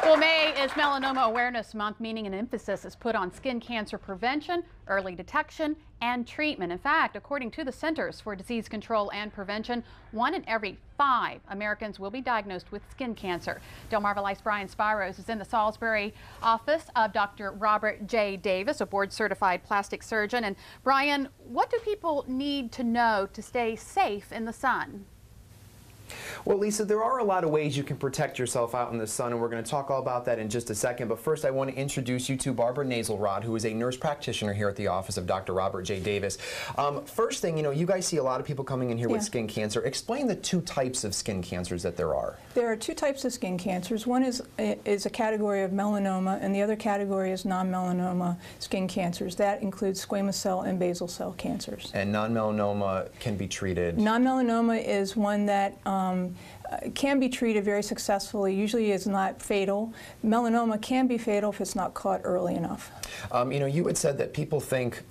Well, May is Melanoma Awareness Month, meaning an emphasis is put on skin cancer prevention, early detection, and treatment. In fact, according to the Centers for Disease Control and Prevention, 1 in every 5 Americans will be diagnosed with skin cancer. Delmarva Life's Brian Spiros is in the Salisbury office of Dr. Robert J. Davis, a board-certified plastic surgeon. And Brian, what do people need to know to stay safe in the sun? Well, Lisa, there are a lot of ways you can protect yourself out in the sun, and we're going to talk all about that in just a second. But first, I want to introduce you to Barbara Naselrod, who is a nurse practitioner here at the office of Dr. Robert J. Davis. First thing, you guys see a lot of people coming in here with skin cancer. Explain the 2 types of skin cancers that there are. There are 2 types of skin cancers. One is a category of melanoma, and the other category is non-melanoma skin cancers. That includes squamous cell and basal cell cancers. And non-melanoma can be treated? Non-melanoma is one that can be treated very successfully, usually is not fatal. Melanoma can be fatal if it's not caught early enough. You had said that people think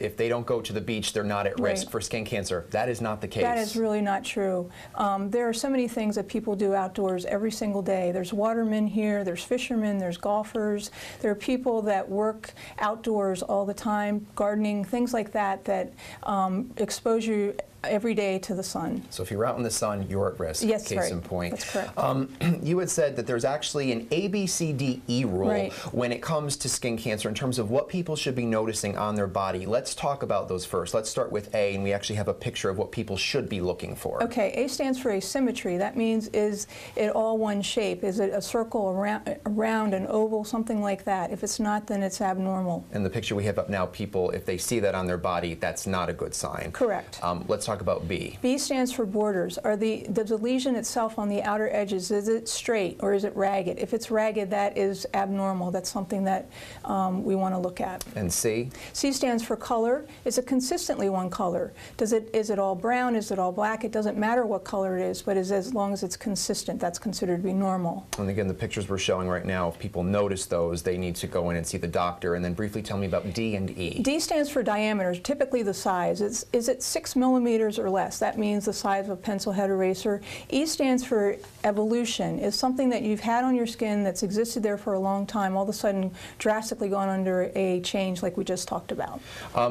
if they don't go to the beach, they're not at risk for skin cancer. That is not the case. That is really not true. There are so many things that people do outdoors every single day. There's watermen here, there's fishermen, there's golfers, there are people that work outdoors all the time, gardening, things like that, that expose you every day to the sun. So if you're out in the sun, you're at risk. Yes, case in point. That's correct. You had said that there's actually an ABCDE rule when it comes to skin cancer in terms of what people should be noticing on their body. Let's talk about those first. Let's start with A, and we actually have a picture of what people should be looking for. Okay, A stands for asymmetry. That means, is it all one shape? Is it a circle, around, an oval, something like that? If it's not, then it's abnormal. And the picture we have up now, people, if they see that on their body, that's not a good sign. Correct. Let's talk about B. B stands for borders. Are the lesion itself on the outer edges, is it straight or is it ragged? If it's ragged, that is abnormal. That's something that we want to look at. And C? C stands for color. Is it consistently one color? Is it all brown? Is it all black? It doesn't matter what color it is, but as long as it's consistent, that's considered to be normal. And again, the pictures we're showing right now, if people notice those, they need to go in and see the doctor. And then briefly tell me about D and E. D stands for diameter, typically the size. Is it 6 millimeters or less? That means the size of a pencil head eraser. E stands for evolution. Is something that you've had on your skin that's existed there for a long time, all of a sudden drastically gone under a change like we just talked about.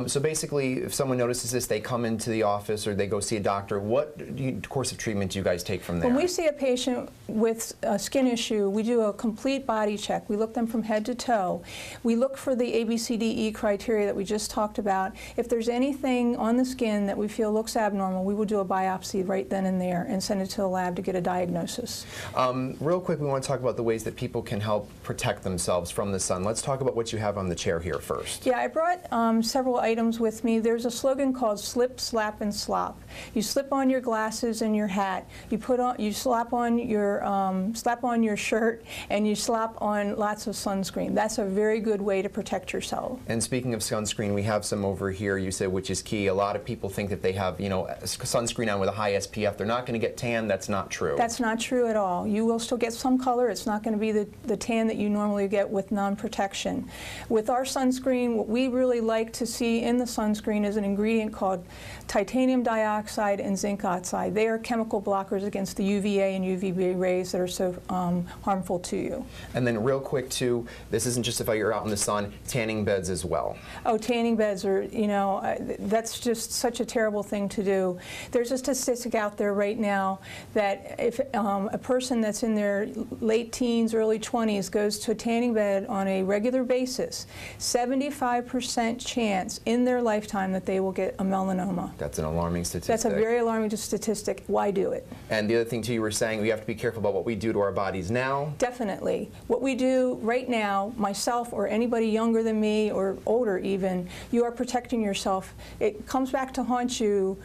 So basically, if someone notices this, they come into the office or they go see a doctor. What course of treatment do you guys take from there? When we see a patient with a skin issue, we do a complete body check. We look them from head to toe. We look for the ABCDE criteria that we just talked about. If there's anything on the skin that we feel looks abnormal, we will do a biopsy right then and there and send it to the lab to get a diagnosis. Real quick, we want to talk about the ways that people can help protect themselves from the sun. Let's talk about what you have on the chair here first. Yeah, I brought several items with me. There's a slogan called slip, slap, and slop. You slip on your glasses and your hat. You slap on your shirt, and you slap on lots of sunscreen. That's a very good way to protect yourself. And speaking of sunscreen, we have some over here. You said which is key. A lot of people think that they have, sunscreen on with a high SPF, they're not going to get tan. That's not true. That's not true at all. You will still get some color. It's not going to be the tan that you normally get with non-protection. With our sunscreen, what we really like to see in the sunscreen is an ingredient called titanium dioxide and zinc oxide. They are chemical blockers against the UVA and UVB rays that are so harmful to you. And then real quick too, this isn't just if you're out in the sun, tanning beds as well. Oh, tanning beds are, that's just such a terrible thing to do. There's a statistic out there right now that if a person that's in their late teens, early 20s goes to a tanning bed on a regular basis, 75% chance in their lifetime that they will get a melanoma. That's an alarming statistic. That's a very alarming statistic. Why do it? And the other thing too, you were saying we have to be careful about what we do to our bodies now. Definitely. What we do right now, myself or anybody younger than me or older even, you are protecting yourself. It comes back to haunt you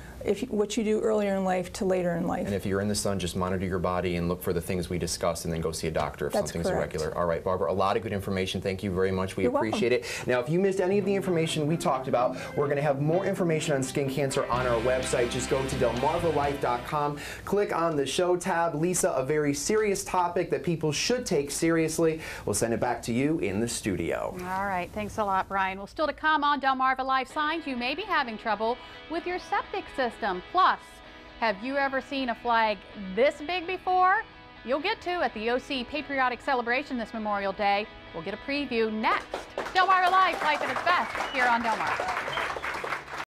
what you do earlier in life to later in life. And if you're in the sun, just monitor your body and look for the things we discussed and then go see a doctor if That's something's correct. irregular. All right, Barbara, a lot of good information. Thank you very much. We You're appreciate it. Now, if you missed any of the information we talked about, we're going to have more information on skin cancer on our website. Just go to delmarvalife.com, click on the show tab. Lisa, a very serious topic that people should take seriously. We'll send it back to you in the studio. All right, thanks a lot, Brian. Well, still to come on Delmarva Life, signs you may be having trouble with your septic system. Plus, have you ever seen a flag this big before? You'll get to at the OC Patriotic Celebration this Memorial Day. We'll get a preview next. Delmarva Life, life at its best here on Delmarva.